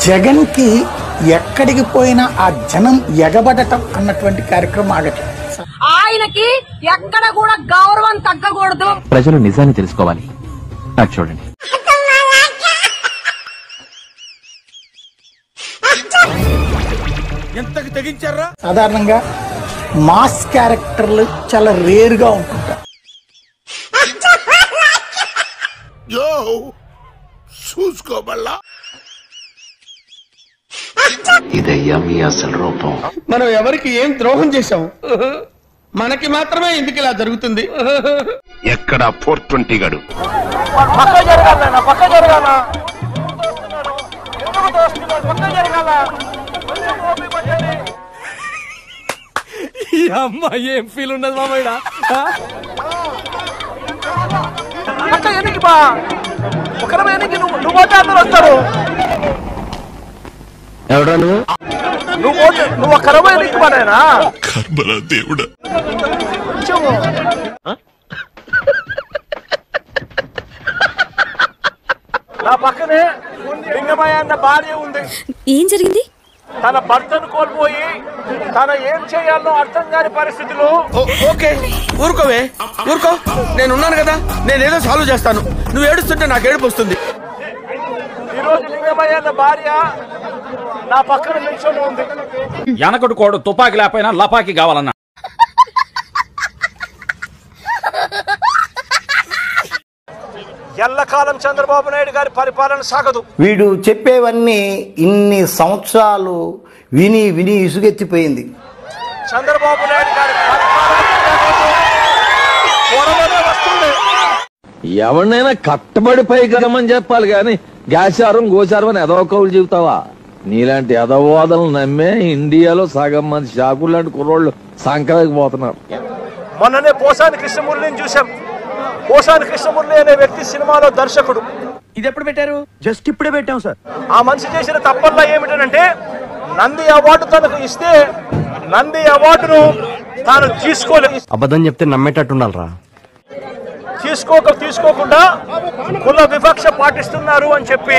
జగన్ కి ఎక్కడికి పోయినా ఆ జనం ఎగబడటం అన్నటువంటి కార్యక్రమం ఆగట్లేదు. ఆయనకి ఎక్కడ కూడా గౌరవం తగ్గకూడదు. ప్రజలు నిజాన్ని తెలుసుకోవాలి. నాకు చూడండి, ఎంతకి తెగించారా? సాధారణంగా మాస్ క్యారెక్టర్లు చాలా రేర్ గా ఉంటుంటారు. చూసుకోబల్లా ఇదయ్యా మీ అసలు రూపం. మనం ఎవరికి ఏం ద్రోహం చేశాం? మనకి మాత్రమే ఎందుకు ఇలా జరుగుతుంది? ఎక్కడ 420 గడు ఈ అమ్మాయి ఏం ఫీల్ ఉన్నది మామయ్య? ఎవడా నువ్వు? నువ్వు ఒక్కరమే ఎన్నికమానేనా? కర్మల దేవుడా. నా పక్కనే లింగమయ్య అన్న భార్య ఉంది. ఏం జరిగింది? తన భర్తను కోల్పోయి తన ఏం చేయాలో అర్థం కాని పరిస్థితిలో. ఓకే ఊరుకోవే, ఊరుకో, నేనున్నాను కదా, నేనేదో సాల్వ్ చేస్తాను. నువ్వు ఏడుస్తుంటే నాకు ఏడుపు వస్తుంది. ఈరోజు లింగమయ్య అన్న భార్య నా పక్కన నిల్చొని ఉంది. వెనకడు కోడు తుపాకి లేకపోయినా లపాకి కావాలన్నా. ఎల్లకాలం చంద్రబాబు నాయుడు గారి పరిపాలన సాగదు. వీడు చెప్పేవన్నీ ఇన్ని సంవత్సరాలు విని విని ఇసుగెత్తిపోయింది. చంద్రబాబు నాయుడు గారి వస్తుంది. ఎవరినైనా కట్టబడి పైకమని చెప్పాలి గాని గ్యాసారం గోచారం అని ఎదవ కవులు చెబుతావా? నీలాంటి ఎదవాదలను నమ్మే ఇండియాలో సగం మంది షాపులు లాంటి కుర్రోళ్ళు సంక్రాంతికి పోతున్నారు. మొన్ననే పోసాని కృష్ణమూర్తిని చూసాం. పోసాని కృష్ణమూర్తి అనే వ్యక్తి సినిమాలో దర్శకుడు. ఇది ఎప్పుడు పెట్టారు? జస్ట్ ఇప్పుడే పెట్టాం సార్. ఆ మనిషి చేసిన తప్పల్లా ఏమిటంటే నంది అవార్డు తనకు ఇస్తే నంది అవార్డును తాను తీసుకోలేదు. అబద్ధం చెప్తే నమ్మేటట్టుండాలరా. తీసుకోకుండా కుల వివక్ష పాటిస్తున్నారు అని చెప్పి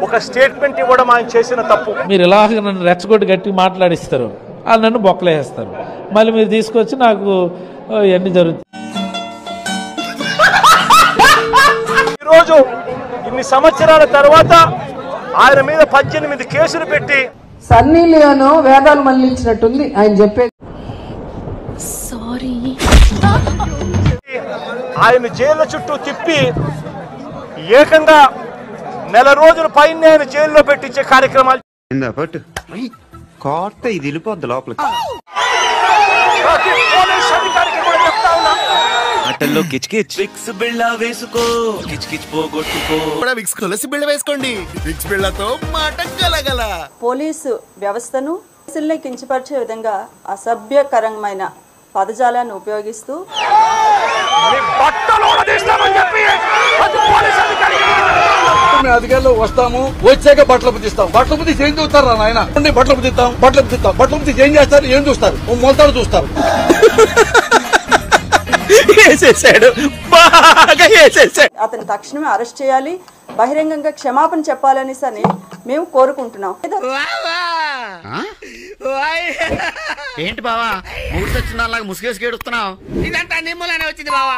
ఒక స్టేట్మెంట్ ఇవ్వడం ఆయన చేసిన తప్పు. మీరు ఇలాగ నన్ను రెచ్చగొట్టి గట్టి మాట్లాడిస్తారు, వాళ్ళు నన్ను బొక్కలేస్తారు, మళ్ళీ మీరు తీసుకొచ్చి నాకు ఇవన్నీ జరుగుతుంది. ఈరోజు ఇన్ని సంవత్సరాల తర్వాత ఆయన మీద 18 కేసులు పెట్టి సన్నీ లియోన్ వేదాలు మళ్ళించినట్టుంది ఆయన చెప్పే. సారీ. ఆయన జైళ్ళ చుట్టూ తిప్పి ఏకంగా నెల రోజుల పైన ఆయన జైల్లో పెట్టించే కార్యక్రమాలు. ఇది వెళ్ళిపోద్ది లోపలికి. పోలీస్ అధికారికి కూడా చెప్తా ఉన్నా, ఆటల్లో కిచకిచ్ విక్స్ బిళ్ళ వేసుకో, కిచకిచ్ పోగొట్టుకో. విక్స్ కొలసి బిళ్ళ వేసుకోండి. విక్స్ బిళ్ళతో మాట గలగల. పోలీసు వ్యవస్థను కించపరిచే విధంగా అసభ్యకరమైన పదజాలాన్ని ఉపయోగిస్తూ అధికారులు వస్తాము, వచ్చాక బట్టలు పుట్టిస్తాం. బట్టలు పుట్టి ఏం చూస్తారా నాయన? బట్టలు పుట్టిస్తాం, బట్టలు పుట్టి ఏం చేస్తారు? ఏం చూస్తారు? మొలతాడు చూస్తారు. అతను తక్షణమే అరెస్ట్ చేయాలి, బహిరంగంగా క్షమాపణ చెప్పాలని మేము కోరుకుంటున్నాం. ఏంటి బావా ముసుగేసి ముసుగేసుకేడుస్తున్నావు? ఇదంతా నీ మూలనే వచ్చింది బావా.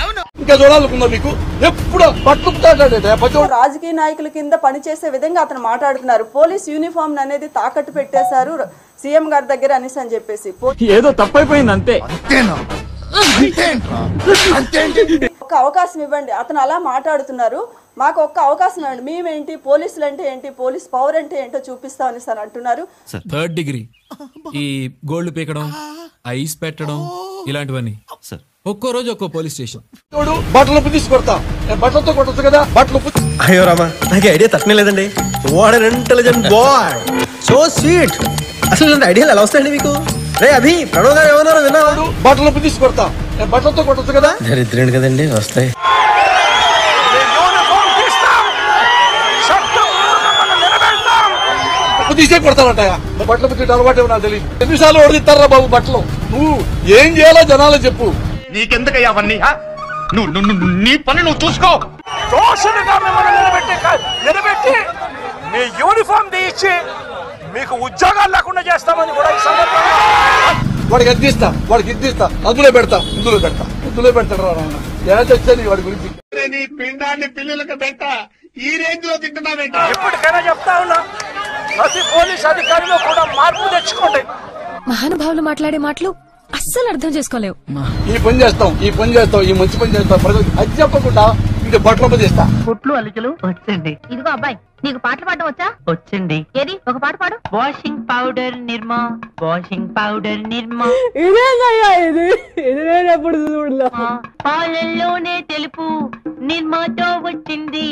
అవును, ఇంకా చూడాలనుకుందా మీకు? ఎప్పుడు పట్టు రాజకీయ నాయకుల కింద పనిచేసే విధంగా అతను మాట్లాడుతున్నారు. పోలీస్ యూనిఫామ్ అనేది తాకట్టు పెట్టేశారు సీఎం గారి దగ్గర అనేసి అని చెప్పేసి ఏదో తప్పైపోయింది అంతే. ఒక అవకాశం ఇవ్వండి. అతను అలా మాట్లాడుతున్నారు, మాకు ఒక్క అవకాశం ఇవ్వండి. మేమేంటి, పోలీసులు అంటే ఏంటి, పోలీస్ పవర్ అంటే ఏంటో చూపిస్తామని సార్ అంటున్నారు. 3rd డిగ్రీ ఈ గోల్డ్ పీకడం, ఐస్ పెట్టడం ఇలాంటివన్నీ ఒక్కో రోజు ఒక్కో పోలీస్ స్టేషన్. బట్టలు తీసుకొడతా, బట్టలతో కొట్టచ్చు కదా. బట్టలు అయ్యో రామా, నాకు ఐడియా తక్కువ లేదండి. What an intelligent boy, so sweet. అసలు ఇలాంటి ఐడియాలు ఎలా వస్తాయండి మీకు? రే అభి, ప్రణవ్ గారు ఏమన్నారో విన్నాడు? బట్టలు తీసుకొడతా, బట్టలతో కొట్టచ్చు కదా. దరిద్రుడు కదండి, వస్తాయి. తీసే కొడతానంట. బట్టలు పుట్టి అలవాటు నాకు తెలియదు. ఎన్నిసార్లు ఓడిస్తారా బాబు బట్టలు? నువ్వు ఏం చేయాలో జనాలు చెప్పు. నీకెందుకయ్యా అవన్నీ? నీ పని నువ్వు చూసుకో. నిలబెట్టి మీ యూనిఫామ్ ఇచ్చి మీకు ఉద్యోగాలు లేకుండా చేస్తామని కూడా ఈ సందర్భంగా వాడికి అద్దిస్తా, వాడికి ఇద్దిస్తా, అందులో పెడతా, ఇందులో పెడతాడు వచ్చాను వాడి గురించి. నీ పిండాన్ని పిల్లలకు పెట్ట ఈ రేంజ్ లో తింటున్నావేంటి? ఇప్పటికైనా చెప్తా ఉన్నా, ప్రతి పోలీస్ అధికారిలో కూడా మార్పు తెచ్చుకోండి. మహానుభావులు మాట్లాడే మాటలు అస్సలు అర్థం చేసుకోలేవు. ఈ పని చేస్తాం, ఈ మంచి పని చేస్తాం, ప్రజలకు అది చెప్పకుండా ఇంక బట్టలు చేస్తా. కుట్లు అలికలు వచ్చండి. ఇదిగో అబ్బాయి, నీకు పాటలు పాడడం వచ్చా? వచ్చండి. ఏది ఒక పాట పాడు. వాషింగ్ పౌడర్ నిర్మా, వాషింగ్ పౌడర్ నిర్మా, పాలల్లోనే తెలుపు నిర్మాతో వచ్చింది.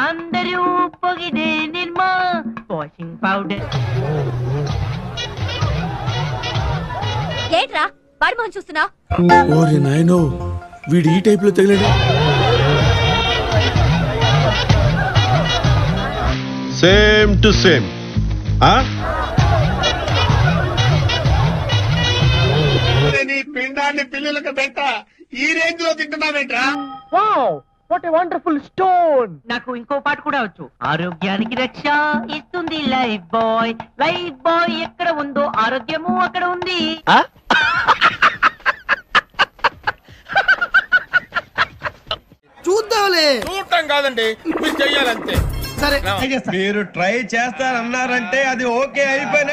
అందరూ పొగిడే నిర్మా వాషింగ్ పౌడర్. ఏంట్రా వాడి మొహం చూస్తున్నా? ఓరే నాయనో, వీడు ఈ టైప్ లో తగిలాడు. Same to same. నీ పిండాన్ని పిల్లలకు పెట్ట ఈ రేంజ్ లో తింటున్నావేంట్రా? What a wonderful stone. నాకు ఇంకో పాట కూడా వచ్చు. ఆరోగ్యానికి రక్ష ఇస్తుంది లైఫ్ బాయ్, లైఫ్ బాయ్ ఎక్కడ ఉందో ఆరోగ్యము అక్కడ ఉంది. చూద్దాంలే. చూడటం కాదండి, మీరు చెయ్యాలంతే. సరే, మీరు ట్రై చేస్తారన్నారంటే అది ఓకే అయిపోయిన